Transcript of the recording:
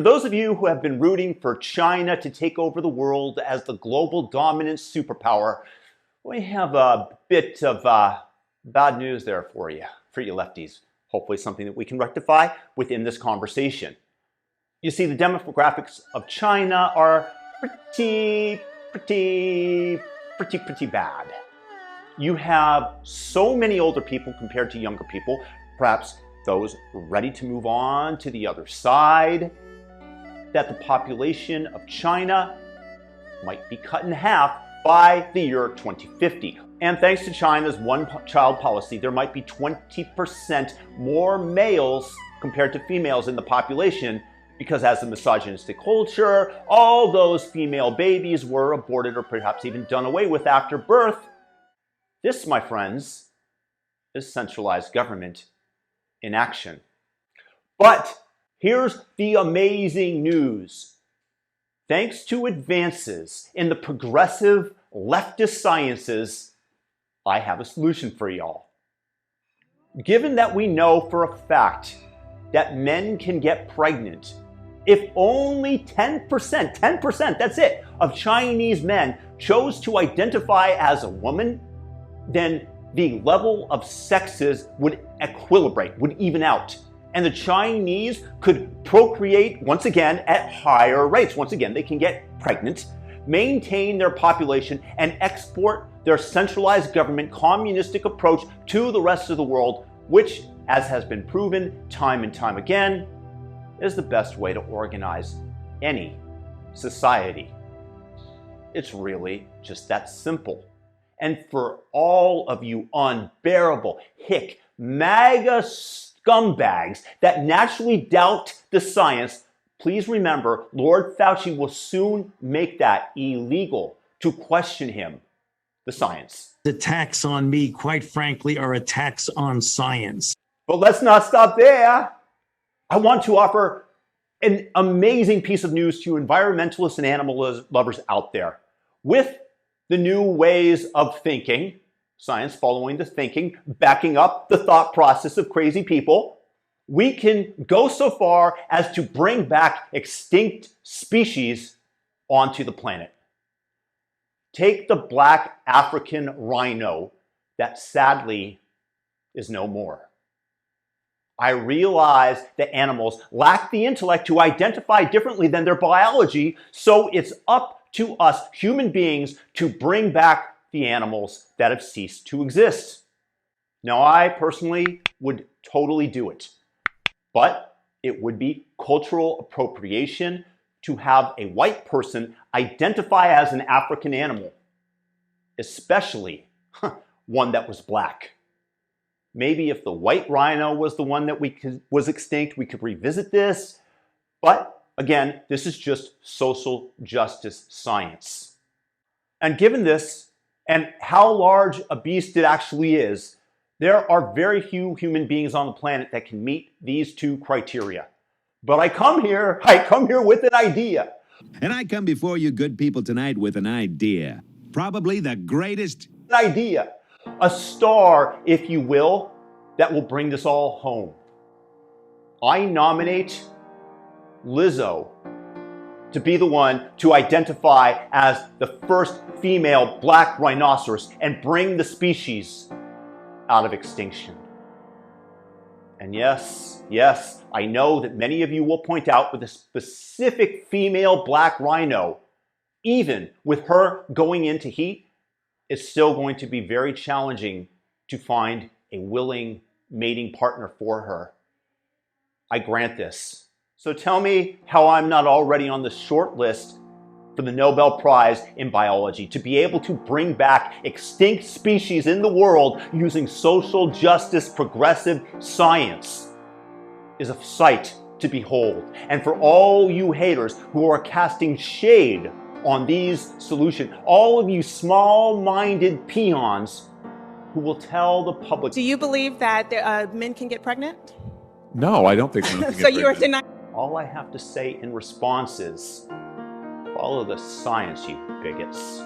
For those of you who have been rooting for China to take over the world as the global dominant superpower, we have a bit of bad news there for you lefties. Hopefully something that we can rectify within this conversation. You see, the demographics of China are pretty bad. You have so many older people compared to younger people, perhaps those ready to move on to the other side, that the population of China might be cut in half by the year 2050. And thanks to China's one-child policy, there might be 20% more males compared to females in the population, because as a misogynistic culture, all those female babies were aborted or perhaps even done away with after birth. This, my friends, is centralized government in action. But here's the amazing news. Thanks to advances in the progressive leftist sciences, I have a solution for y'all. Given that we know for a fact that men can get pregnant, if only 10%, that's it, of Chinese men chose to identify as a woman, then the level of sexes would equilibrate, would even out. And the Chinese could procreate once again at higher rates. Once again, they can get pregnant, maintain their population, and export their centralized government communistic approach to the rest of the world, which, as has been proven time and time again, is the best way to organize any society. It's really just that simple. And for all of you unbearable, hick, MAGA scumbags that naturally doubt the science, please remember, Lord Fauci will soon make that illegal to question him, the science. Attacks on me, quite frankly, are attacks on science. But let's not stop there. I want to offer an amazing piece of news to environmentalists and animal lovers out there. With the new ways of thinking, science following the thinking, backing up the thought process of crazy people, we can go so far as to bring back extinct species onto the planet. Take the black African rhino that sadly is no more. I realize that animals lack the intellect to identify differently than their biology, so it's up to us human beings to bring back the animals that have ceased to exist. Now, I personally would totally do it, but it would be cultural appropriation to have a white person identify as an African animal, especially one that was black. Maybe if the white rhino was the one that was extinct, we could revisit this. But again, this is just social justice science. And given this, and how large a beast it actually is, there are very few human beings on the planet that can meet these two criteria. But I come here with an idea. And I come before you good people tonight with an idea. Probably the greatest idea. A star, if you will, that will bring this all home. I nominate Lizzo to be the one to identify as the first female black rhinoceros and bring the species out of extinction. And yes, I know that many of you will point out with a specific female black rhino, even with her going into heat, it's still going to be very challenging to find a willing mating partner for her. I grant this. So tell me how I'm not already on the short list for the Nobel Prize in Biology to be able to bring back extinct species in the world using social justice progressive science is a sight to behold. And for all you haters who are casting shade on these solutions, all of you small-minded peons who will tell the public. Do you believe that men can get pregnant? No, I don't think men can So get you are pregnant. denying. All I have to say in response is, follow the science, you bigots.